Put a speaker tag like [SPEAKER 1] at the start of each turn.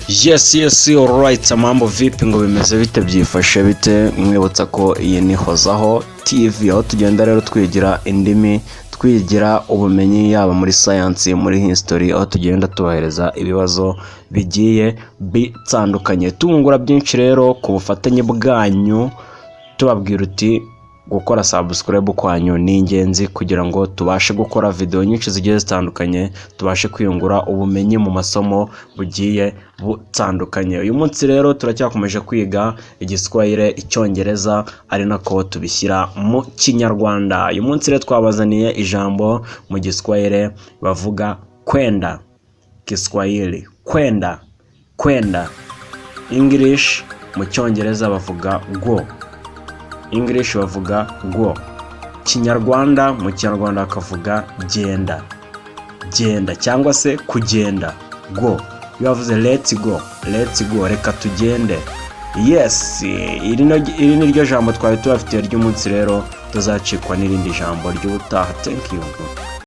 [SPEAKER 1] Yes, alright, mambo vipi ngo bimeze bite byifashe bite? Mwibutsa ko iyi ni Hozaho TV, aho tugenda rero twigira indimi, twigira ubumenyi yaba muri science, muri history, aho tugenda tubahereza ibibazo bigiye bitandukanye. Tungura byinshi rero ku bufatanye bwanyu, tubabwira uti gukora subscribe kwanyu ni ingenzi kugira ngo tubashe gukora video nyinshi zigiye zitandukanye, tubashe kwiyungura ubumenyi mu masomo bugiye butandukanye. Uyu munsi rero turacyakomeje kwiga igiswahili, icyongereza, ari nako tubishyira mu kinyarwanda. Uyu munsi rero twabazaniye ijambo mu giswahili bavuga kwenda. Kiswahili kwenda. English mu cyongereza bavuga go. English bavuga go. Kinyarwanda mu kinyarwanda bakavuga genda cyangwa se kugenda, go. Iyo bavuze let's go, reka tugende. Yes, iri ni ryo jambo twari tubafitiye ry'umunsi, rero tuzacikwa n'irindi jambo ry'ubutaha. Thank you.